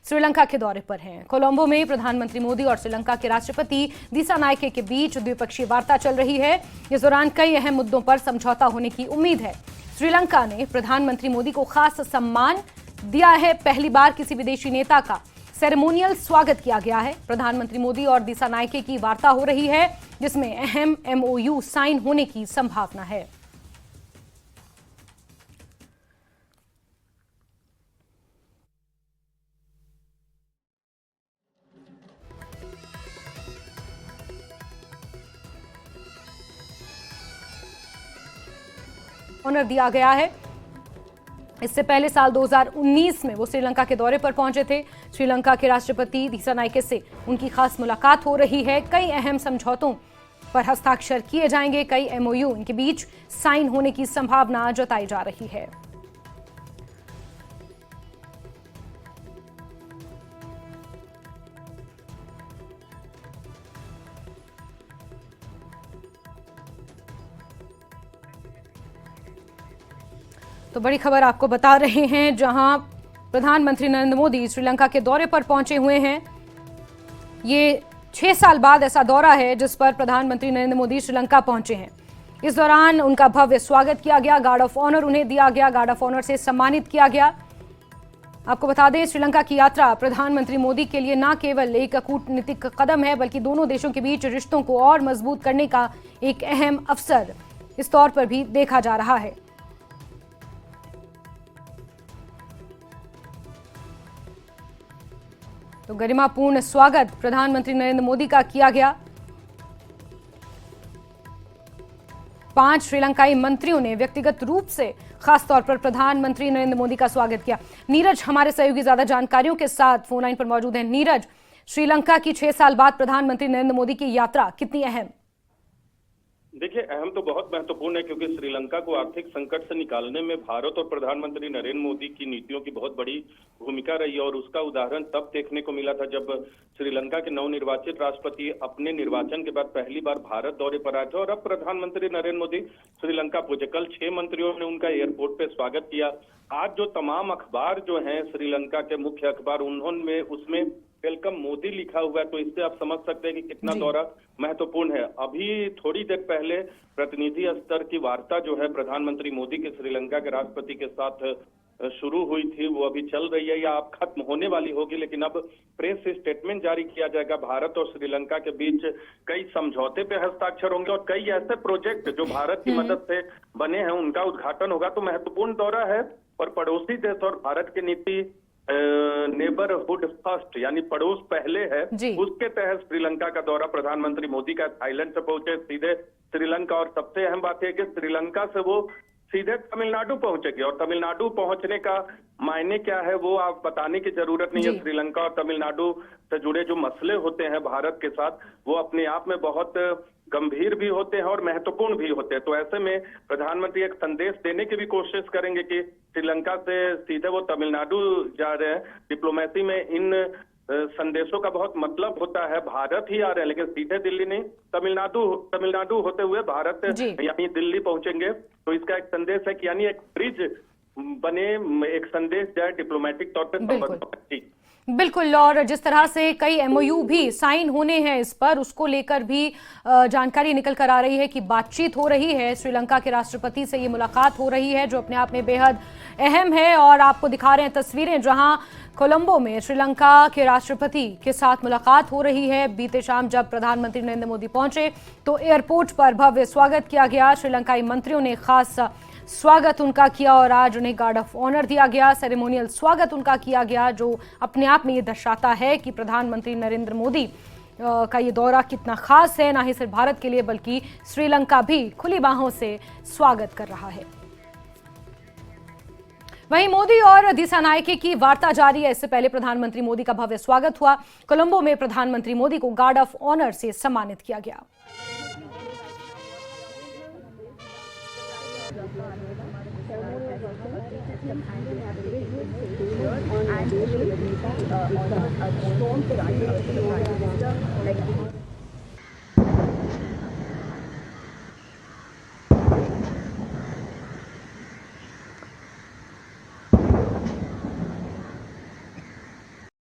श्रीलंका के दौरे पर हैं। कोलंबो में प्रधानमंत्री मोदी और श्रीलंका के राष्ट्रपति दिसानायके के बीच द्विपक्षीय वार्ता चल रही है। इस दौरान कई अहम मुद्दों पर समझौता होने की उम्मीद है। श्रीलंका ने प्रधानमंत्री मोदी को खास सम्मान दिया है। पहली बार किसी विदेशी नेता का सेरेमोनियल स्वागत किया गया है। प्रधानमंत्री मोदी और दिसानायके की वार्ता हो रही है, जिसमें अहम MOU साइन होने की संभावना है। ऑनर दिया गया है। इससे पहले साल 2019 में वो श्रीलंका के दौरे पर पहुंचे थे। श्रीलंका के राष्ट्रपति दिसानायके से उनकी खास मुलाकात हो रही है। कई अहम समझौतों पर हस्ताक्षर किए जाएंगे। कई MOU इनके बीच साइन होने की संभावना जताई जा रही है। तो बड़ी खबर आपको बता रहे हैं, जहां प्रधानमंत्री नरेंद्र मोदी श्रीलंका के दौरे पर पहुंचे हुए हैं। ये 6 साल बाद ऐसा दौरा है जिस पर प्रधानमंत्री नरेंद्र मोदी श्रीलंका पहुंचे हैं। इस दौरान उनका भव्य स्वागत किया गया। गार्ड ऑफ ऑनर उन्हें दिया गया। गार्ड ऑफ ऑनर से सम्मानित किया गया। आपको बता दें, श्रीलंका की यात्रा प्रधानमंत्री मोदी के लिए न केवल एक कूटनीतिक कदम है, बल्कि दोनों देशों के बीच रिश्तों को और मजबूत करने का एक अहम अवसर इस तौर पर भी देखा जा रहा है। तो गरिमापूर्ण स्वागत प्रधानमंत्री नरेंद्र मोदी का किया गया। 5 श्रीलंकाई मंत्रियों ने व्यक्तिगत रूप से खासतौर पर प्रधानमंत्री नरेंद्र मोदी का स्वागत किया। नीरज हमारे सहयोगी ज्यादा जानकारियों के साथ फोन लाइन पर मौजूद हैं। नीरज, श्रीलंका की 6 साल बाद प्रधानमंत्री नरेंद्र मोदी की यात्रा कितनी अहम? देखिए, अहम तो बहुत महत्वपूर्ण है, क्योंकि श्रीलंका को आर्थिक संकट से निकालने में भारत और प्रधानमंत्री नरेंद्र मोदी की नीतियों की बहुत बड़ी भूमिका रही है। और उसका उदाहरण तब देखने को मिला था जब श्रीलंका के नवनिर्वाचित राष्ट्रपति अपने निर्वाचन के बाद पहली बार भारत दौरे पर आए थे। और अब प्रधानमंत्री नरेंद्र मोदी श्रीलंका पहुंचे। कल 6 मंत्रियों ने उनका एयरपोर्ट पे स्वागत किया। आज जो तमाम अखबार जो हैं श्रीलंका के मुख्य अखबार, उन्होंने उसमें वेलकम मोदी लिखा हुआ है। तो इससे आप समझ सकते हैं कि कितना दौरा महत्वपूर्ण है। अभी थोड़ी देर पहले प्रतिनिधि स्तर की वार्ता जो है प्रधानमंत्री मोदी के श्रीलंका के राष्ट्रपति के साथ शुरू हुई थी, वो अभी चल रही है या अब खत्म होने वाली होगी। लेकिन अब प्रेस स्टेटमेंट जारी किया जाएगा। भारत और श्रीलंका के बीच कई समझौते पे हस्ताक्षर होंगे और कई ऐसे प्रोजेक्ट जो भारत की मदद से बने हैं उनका उद्घाटन होगा। तो महत्वपूर्ण दौरा है। और पड़ोसी देश और भारत की नीति नेबरहुड फर्स्ट यानी पड़ोस पहले है, उसके तहत श्रीलंका का दौरा प्रधानमंत्री मोदी का। थाईलैंड से पहुंचे सीधे श्रीलंका। और सबसे अहम बात है कि श्रीलंका से वो सीधे तमिलनाडु पहुंचेगी। और तमिलनाडु पहुंचने का मायने क्या है वो आप बताने की जरूरत नहीं है। श्रीलंका और तमिलनाडु से जुड़े जो मसले होते हैं भारत के साथ, वो अपने आप में बहुत गंभीर भी होते हैं और महत्वपूर्ण भी होते हैं। तो ऐसे में प्रधानमंत्री एक संदेश देने की भी कोशिश करेंगे कि श्रीलंका से सीधे वो तमिलनाडु जा रहे हैं। डिप्लोमेसी में इन संदेशों का बहुत मतलब होता है। भारत ही आ रहे हैं, लेकिन सीधे दिल्ली नहीं, तमिलनाडु होते हुए भारत यानी दिल्ली पहुंचेंगे। तो इसका एक संदेश है कि यानी एक ब्रिज बने, एक संदेश जाए डिप्लोमेटिक तौर पर। बिल्कुल। और जिस तरह से कई MOU भी साइन होने हैं इस पर, उसको लेकर भी जानकारी निकल कर आ रही है कि बातचीत हो रही है। श्रीलंका के राष्ट्रपति से ये मुलाकात हो रही है, जो अपने आप में बेहद अहम है। और आपको दिखा रहे हैं तस्वीरें, जहां कोलंबो में श्रीलंका के राष्ट्रपति के साथ मुलाकात हो रही है। बीते शाम जब प्रधानमंत्री नरेंद्र मोदी पहुंचे तो एयरपोर्ट पर भव्य स्वागत किया गया। श्रीलंकाई मंत्रियों ने खास स्वागत उनका किया और आज उन्हें गार्ड ऑफ ऑनर दिया गया। सेरेमोनियल स्वागत उनका किया गया, जो अपने आप में ये दर्शाता है कि प्रधानमंत्री नरेंद्र मोदी का ये दौरा कितना खास है। ना ही सिर्फ भारत के लिए, बल्कि श्रीलंका भी खुली बाहों से स्वागत कर रहा है। वहीं मोदी और दिसानायके की वार्ता जारी है। इससे पहले प्रधानमंत्री मोदी का भव्य स्वागत हुआ। कोलंबो में प्रधानमंत्री मोदी को गार्ड ऑफ ऑनर से सम्मानित किया गया। and on a stone to write the Prime Minister, like